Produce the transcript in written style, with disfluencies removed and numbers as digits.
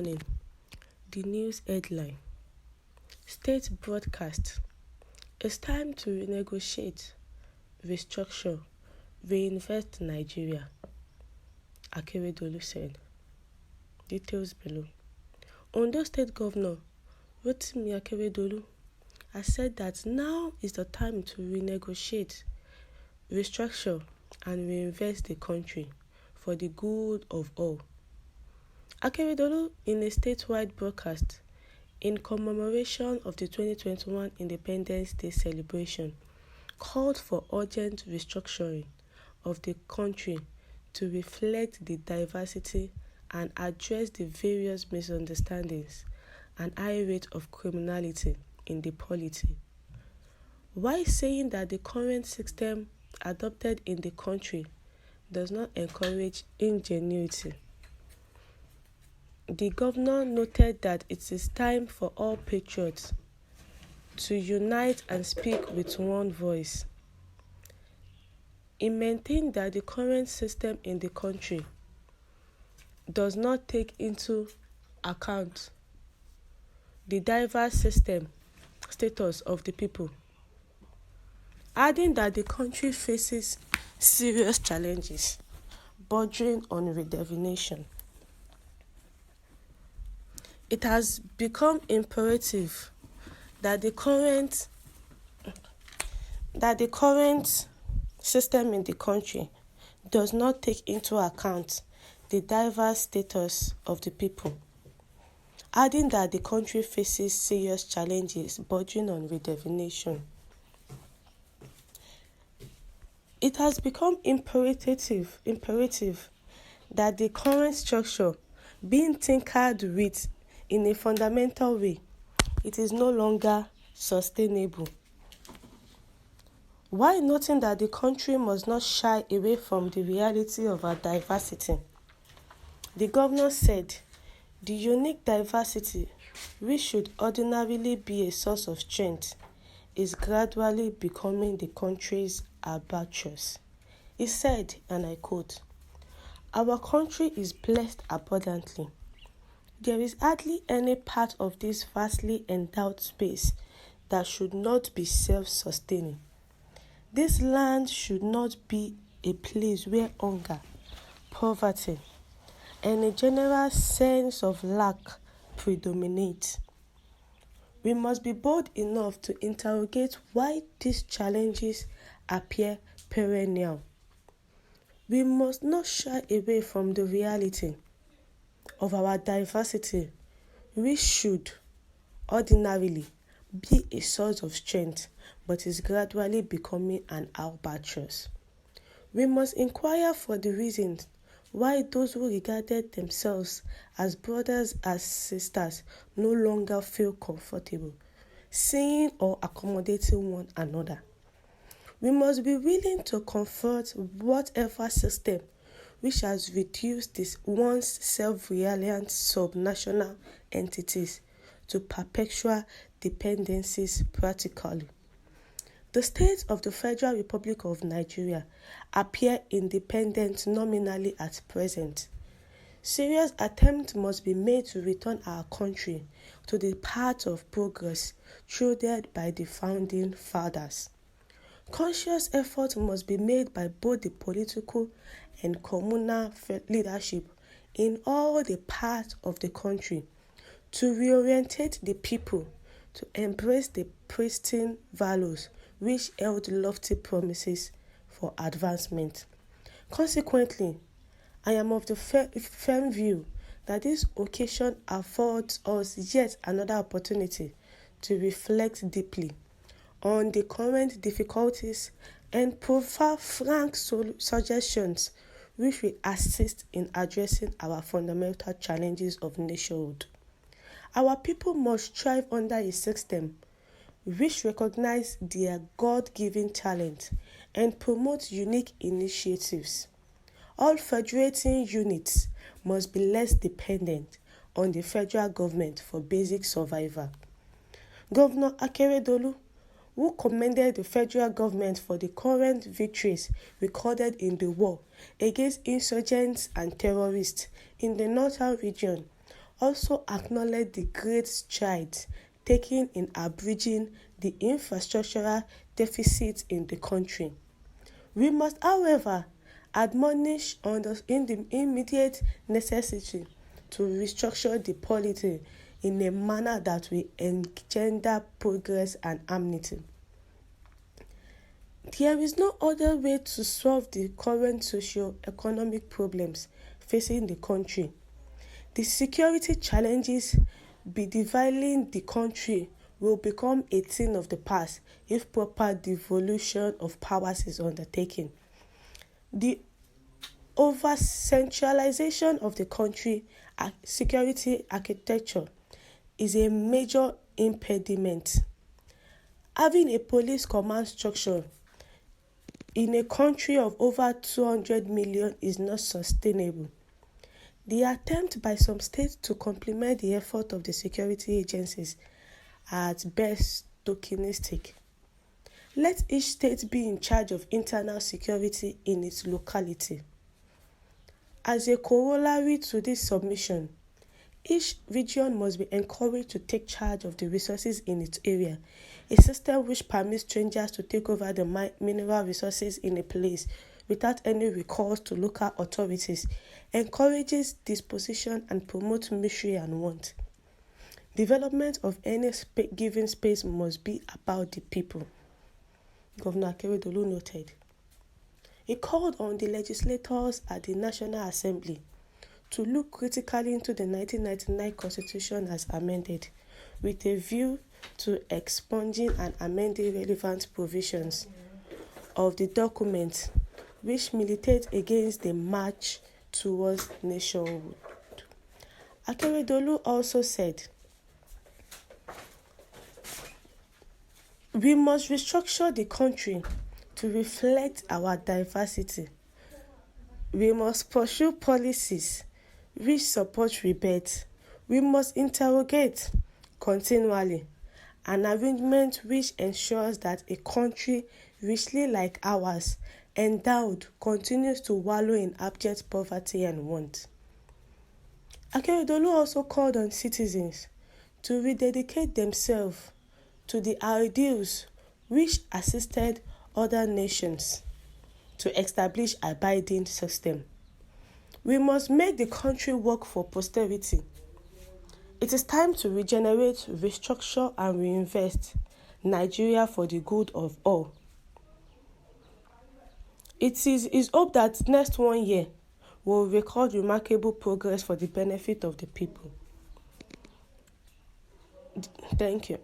morning, the news headline: State broadcast. It's time to renegotiate, restructure, reinvest Nigeria, Akeredolu said. Details below. Ondo State Governor Akeredolu has said that now is the time to renegotiate, restructure, and reinvest the country for the good of all. Akeredolu, in a statewide broadcast in commemoration of the 2021 Independence Day celebration, called for urgent restructuring of the country to reflect the diversity and address the various misunderstandings and high rate of criminality in the polity, while saying that the current system adopted in the country does not encourage ingenuity. The governor noted that it is time for all patriots to unite and speak with one voice. He maintained that the current system in the country does not take into account the diverse status of the people, adding that the country faces serious challenges bordering on redefinition. It has become imperative that the current system in the country does not take into account the diverse status of the people, adding that the country faces serious challenges bordering on redefinition. It has become imperative that the current structure being tinkered with in a fundamental way, it is no longer sustainable. While noting that the country must not shy away from the reality of our diversity, the governor said the unique diversity, which should ordinarily be a source of strength, is gradually becoming the country's albatross. He said, and I quote, "Our country is blessed abundantly. There is hardly any part of this vastly endowed space that should not be self-sustaining. This land should not be a place where hunger, poverty, and a general sense of lack predominate. We must be bold enough to interrogate why these challenges appear perennial. We must not shy away from the reality of our diversity, which should ordinarily be a source of strength, but is gradually becoming an albatross. We must inquire for the reasons why those who regarded themselves as brothers and sisters no longer feel comfortable seeing or accommodating one another. We must be willing to confront whatever system which has reduced these once self-reliant subnational entities to perpetual dependencies practically. The states of the Federal Republic of Nigeria appear independent nominally at present. Serious attempts must be made to return our country to the path of progress trod by the founding fathers. Conscious effort must be made by both the political and communal leadership in all the parts of the country to reorientate the people to embrace the pristine values which held lofty promises for advancement. Consequently, I am of the firm view that this occasion affords us yet another opportunity to reflect deeply on the current difficulties and provide frank suggestions which will assist in addressing our fundamental challenges of nationhood. Our people must strive under a system which recognizes their God-given talent and promotes unique initiatives. All federating units must be less dependent on the federal government for basic survival. Governor Akeredolu, who commended the federal government for the current victories recorded in the war against insurgents and terrorists in the northern region, also acknowledged the great strides taken in abridging the infrastructural deficit in the country. We must, however, admonish on the immediate necessity to restructure the polity in a manner that will engender progress and amity. There is no other way to solve the current socio-economic problems facing the country. The security challenges bedeviling the country will become a thing of the past if proper devolution of powers is undertaken. The over-centralization of the country security architecture is a major impediment. Having a police command structure in a country of over 200 million is not sustainable. The attempt by some states to complement the effort of the security agencies are at best tokenistic. Let each state be in charge of internal security in its locality. As a corollary to this submission, each region must be encouraged to take charge of the resources in its area. A system which permits strangers to take over the mineral resources in a place without any recourse to local authorities encourages dispossession and promotes misery and want. Development of any given space must be about the people, Governor Akeredolu noted. He called on the legislators at the National Assembly to look critically into the 1999 Constitution as amended, with a view to expunging and amending relevant provisions of the document which militate against the march towards nationhood. Akeredolu also said, "We must restructure the country to reflect our diversity. We must pursue policies which support rebate. We must interrogate continually an arrangement which ensures that a country richly like ours, endowed, continues to wallow in abject poverty and want." Akeredolu also called on citizens to rededicate themselves to the ideals which assisted other nations to establish abiding system. We must make the country work for posterity. It is time to regenerate, restructure, and reinvest Nigeria for the good of all. It is his hope that next 1 year will record remarkable progress for the benefit of the people. Thank you.